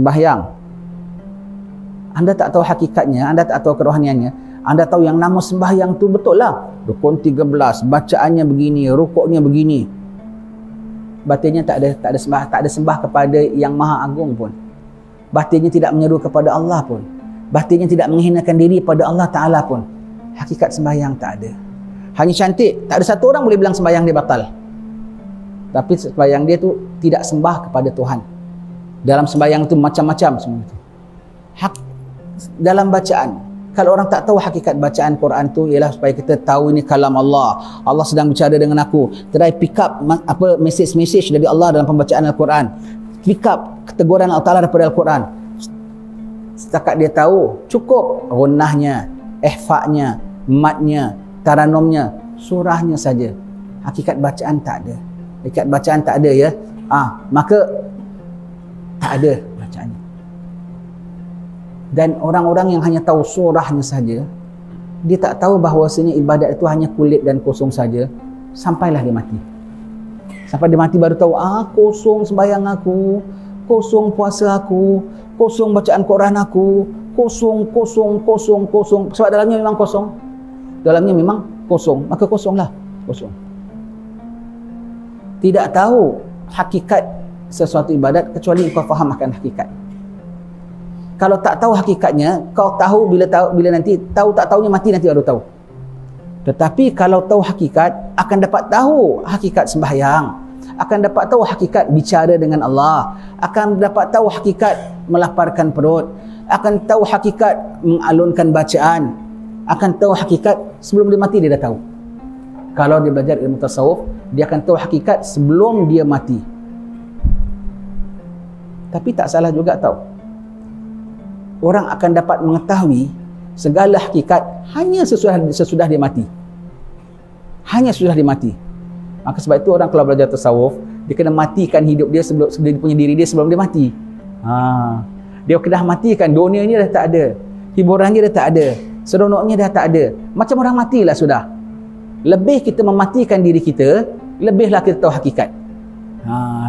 sembahyang. Anda tak tahu hakikatnya, Anda tak tahu kerohaniannya. Anda tahu yang nama sembahyang tu betul lah. Rukun 13, bacaannya begini, rukuknya begini. Batinnya tak ada sembah kepada yang Maha Agung pun. Batinnya tidak menyeru kepada Allah pun. Batinnya tidak menghinakan diri pada Allah Ta'ala pun. Hakikat sembahyang tak ada. Hanya cantik. Tak ada satu orang boleh bilang sembahyang dia batal. Tapi sembahyang dia tu tidak sembah kepada Tuhan. Dalam sembahyang tu macam-macam semua itu. Dalam bacaan, kalau orang tak tahu hakikat bacaan Quran tu, ialah supaya kita tahu ini kalam Allah. Allah sedang bicara dengan aku. Try pick up message dari Allah dalam pembacaan Al-Quran. Pick up keteguran Allah Ta'ala daripada Al-Quran. Setakat dia tahu, cukup gunnahnya, ihfa'nya, matnya, taranumnya, surahnya saja. Hakikat bacaan tak ada. Hakikat bacaan tak ada, ya. Maka tak ada bacaannya. Dan orang-orang yang hanya tahu surahnya saja, dia tak tahu bahawasanya ibadat itu hanya kulit dan kosong saja, sampailah dia mati. Sampai dia mati baru tahu, kosong sembahyang aku, kosong puasa aku, kosong bacaan Quran aku, kosong. Sebab dalamnya memang kosong. Dalamnya memang kosong, maka kosonglah, kosong. Tidak tahu hakikat sesuatu ibadat kecuali kau faham akan hakikat. Kalau tak tahu hakikatnya, kau tahu bila nanti tahu tak tahunya mati nanti baru tahu. Tetapi kalau tahu hakikat, akan dapat tahu hakikat sembahyang, akan dapat tahu hakikat bicara dengan Allah, akan dapat tahu hakikat melaparkan perut, akan tahu hakikat mengalunkan bacaan, akan tahu hakikat sebelum dia mati dia dah tahu. Kalau dia belajar ilmu tasawuf, dia akan tahu hakikat sebelum dia mati. Tapi tak salah juga tahu. Orang akan dapat mengetahui segala hakikat hanya sesudah dia mati. Hanya sesudah dia mati. Maka sebab itu orang kalau belajar tasawuf, dia kena matikan hidup dia sebelum dia punya diri dia sebelum dia mati. Dia kena matikan dunianya dah tak ada, hiburannya dah tak ada, seronoknya dah tak ada. Macam orang matilah sudah. Lebih kita mematikan diri kita, lebihlah kita tahu hakikat.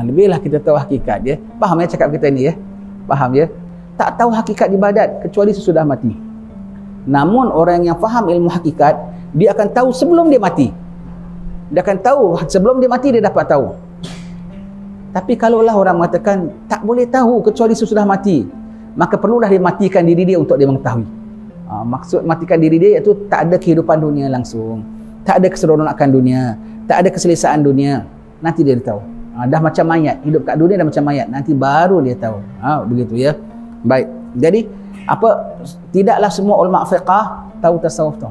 Lebihlah kita tahu hakikat, ya. Faham ya cakap kita ni, ya? Faham ya? Tak tahu hakikat ibadat kecuali sesudah mati. Namun orang yang faham ilmu hakikat, dia akan tahu sebelum dia mati. Dia akan tahu sebelum dia mati, dia dapat tahu. Tapi kalaulah orang mengatakan tak boleh tahu kecuali sesudah mati, maka perlulah dia matikan diri dia untuk dia mengetahui. Maksud matikan diri dia iaitu tak ada kehidupan dunia langsung, tak ada keseronokan dunia, tak ada keselesaan dunia. Nanti dia tahu. Dah macam mayat, hidup kat dunia dah macam mayat, nanti baru dia tahu. Begitu, ya. Baik. Jadi tidaklah semua ulama fiqah tahu tasawuf tu.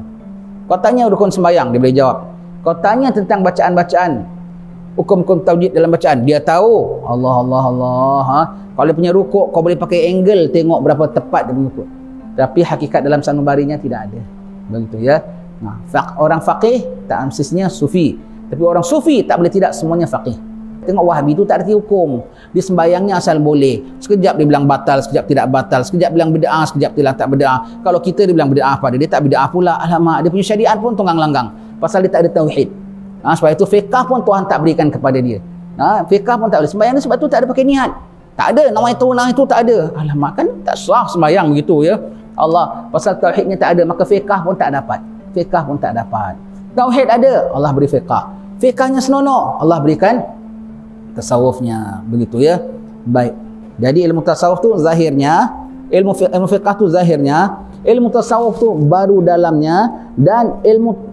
Kau tanya rukun sembahyang, dia boleh jawab. Kau tanya tentang bacaan-bacaan, hukum-hukum tauhid dalam bacaan, dia tahu. Allah. Kalau dia punya rukuk, kau boleh pakai angle tengok berapa tepat dia rukuk. Tapi hakikat dalam sanubarinya tidak ada. Begitu, ya. Orang faqih tak mestinya sufi. Tapi orang sufi tak boleh tidak semuanya faqih. Tengok Wahabi tu tak ada hukum. Dia sembahyangnya asal boleh. Sekejap dia bilang batal, sekejap tidak batal. Sekejap bilang bid'ah, sekejap bilang tak bid'ah. Kalau kita dia bilang bid'ah pada dia tak bid'ah pula. Alamak, dia punya syariat pun tunggang langgang. Pasal dia tak ada tauhid. Sebab itu fiqah pun Tuhan tak berikan kepada dia. Fiqah pun tak boleh. Sembahyang ni sebab tu tak ada pakai niat. Tak ada, nama itu tak ada. Alamak, kan tak sah sembahyang begitu, ya. Allah, pasal tauhidnya tak ada, maka fiqah pun tak dapat. Fiqah pun tak dapat. Tauhid ada, Allah beri fiqah. Fiqahnya senonoh, Allah berikan tasawufnya, begitu, ya. Baik. Jadi ilmu tasawuf tu zahirnya, ilmu fiqh tu zahirnya, ilmu tasawuf tu baru dalamnya, dan ilmu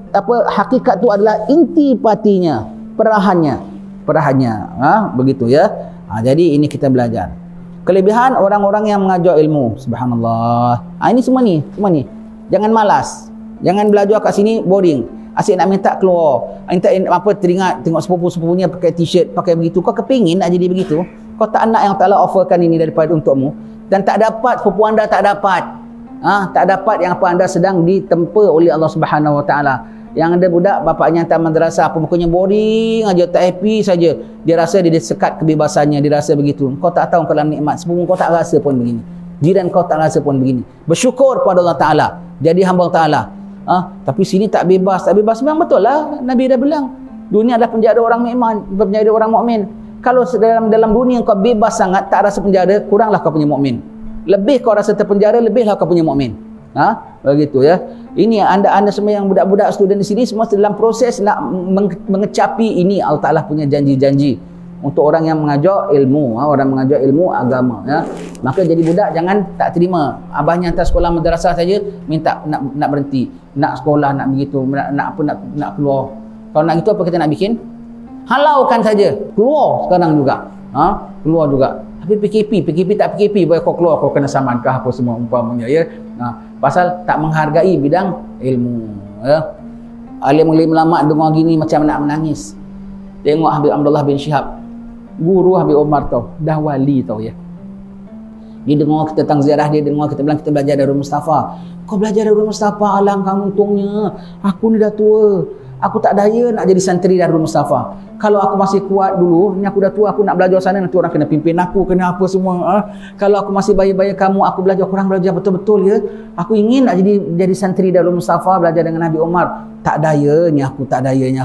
hakikat tu adalah intipatinya, perahannya. Begitu, ya. Jadi ini kita belajar. Kelebihan orang-orang yang mengajar ilmu, subhanallah. Ini semua ni. Jangan malas. Jangan belajar kat sini boring. Asyik nak minta keluar, minta teringat tengok sepupu-sepupunya pakai t-shirt, pakai begitu. Kau kepingin nak jadi begitu? Kau tak nak yang Allah offerkan ini daripada untukmu, dan tak dapat, sepupu anda tak dapat. Tak dapat yang apa anda sedang ditempa oleh Allah Subhanahu Wa Taala. Yang ada budak bapaknya hantar madrasah, apa muka boring aja, tak happy saja. Dia rasa dia sekat kebebasannya, dia rasa begitu. Kau tak tahu kalau nikmat, sepupu kau tak rasa pun begini. Jiran kau tak rasa pun begini. Bersyukur pada Allah Taala. Jadi hamba Taala. Tapi sini tak bebas. Memang betul lah. Nabi dah bilang, dunia adalah penjara orang mukmin, penjara orang mukmin. Kalau dalam dunia kau bebas sangat, tak rasa penjara, kuranglah kau punya mukmin. Lebih kau rasa terpenjara, lebihlah kau punya mukmin. Begitu ya. Ini anda semua yang budak-budak student di sini semua dalam proses nak mengecapi ini Allah Taala punya janji-janji untuk orang yang mengajar ilmu, orang mengajar ilmu agama ya. Maka jadi budak jangan tak terima abahnya hantar sekolah madrasah saja minta nak berhenti, nak sekolah, nak begitu, nak keluar. Kalau nak gitu apa kita nak bikin? Halaukan saja, keluar sekarang juga. Keluar juga. Tapi PKP tak PKP, boleh kau keluar, kau kena saman kah apa semua umpamanya ya. Pasal tak menghargai bidang ilmu ya. Alim-alim lama dengar gini macam nak menangis. Tengok Habib Abdullah bin Syihab, guru Habib Omar tau, dah wali tau ya. Dia dengar kita tentang ziarah, dia dengar kita bilang kita belajar Darul Mustafa. Kau belajar Darul Mustafa, alangkah untungnya. Aku ni dah tua, aku tak daya nak jadi santri Darul Mustafa. Kalau aku masih kuat dulu, ni aku dah tua, aku nak belajar sana, nanti orang kena pimpin aku, kena apa semua. Kalau aku masih bayi-bayi kamu, aku belajar, kurang belajar betul-betul ya. Aku ingin nak jadi santri Darul Mustafa, belajar dengan Nabi Omar. Tak dayanya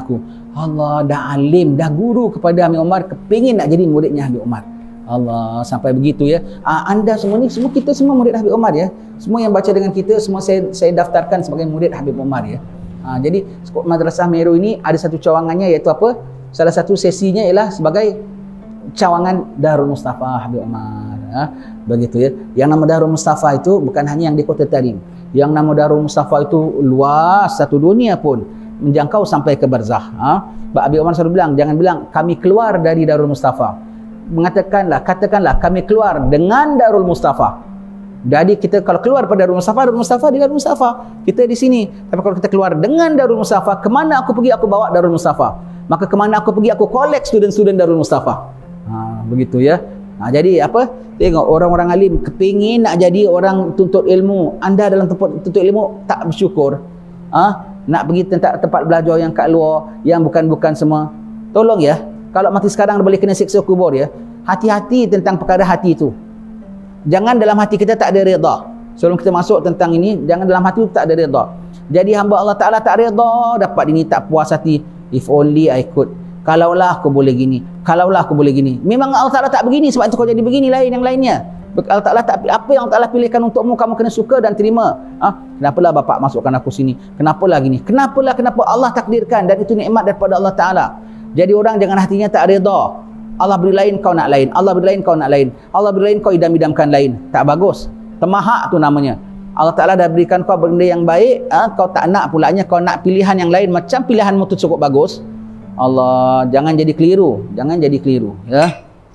aku. Allah, dah alim, dah guru kepada Habib Omar, kepingin nak jadi muridnya Habib Omar. Allah, sampai begitu ya. Anda semua ni, kita semua murid Habib Omar ya. Semua yang baca dengan kita, semua saya daftarkan sebagai murid Habib Omar ya. Jadi Madrasah Meru ini ada satu cawangannya, iaitu apa? Salah satu sesinya ialah sebagai cawangan Darul Mustafa Habib Omar. Begitu ya. Yang nama Darul Mustafa itu bukan hanya yang di Kota Tarim. Yang nama Darul Mustafa itu luas, satu dunia pun menjangkau sampai ke barzakh. Habib Omar selalu bilang, jangan bilang kami keluar dari Darul Mustafa. Katakanlah kami keluar dengan Darul Mustafa. Jadi kita kalau keluar pada Darul Mustafa di Darul Mustafa. Kita di sini. Tapi kalau kita keluar dengan Darul Mustafa, kemana aku pergi aku bawa Darul Mustafa. Maka kemana aku pergi aku collect student-student Darul Mustafa. Begitu ya. Jadi apa? Tengok orang-orang alim kepingin nak jadi orang tuntut ilmu. Anda dalam tempat tuntut ilmu tak bersyukur. Nak pergi tempat belajar yang kat luar, yang bukan-bukan semua. Tolong ya. Kalau mati sekarang boleh kena siksa kubur ya. Hati-hati tentang perkara hati itu. Jangan dalam hati kita tak ada redha. Sebelum kita masuk tentang ini, jangan dalam hati tak ada redha. Jadi hamba Allah Ta'ala tak redha, dapat ini tak puas hati. If only I could. Kalaulah aku boleh gini. Kalaulah aku boleh gini. Memang Allah Ta'ala tak begini, sebab itu kau jadi begini lain yang lainnya. Allah Ta'ala tak, apa yang Allah Ta'ala pilihkan untukmu, kamu kena suka dan terima. Kenapalah bapak masukkan aku sini? Kenapalah gini? Kenapa Allah takdirkan, dan itu nikmat daripada Allah Ta'ala. Jadi orang jangan hatinya tak redha. Allah beri lain, kau nak lain. Allah beri lain, kau nak lain. Allah beri lain, kau idam-idamkan lain. Tak bagus. Temahak tu namanya. Allah Ta'ala dah berikan kau benda yang baik, kau tak nak pulanya, kau nak pilihan yang lain, macam pilihanmu tu cukup bagus. Allah, jangan jadi keliru. Jangan jadi keliru. Ya.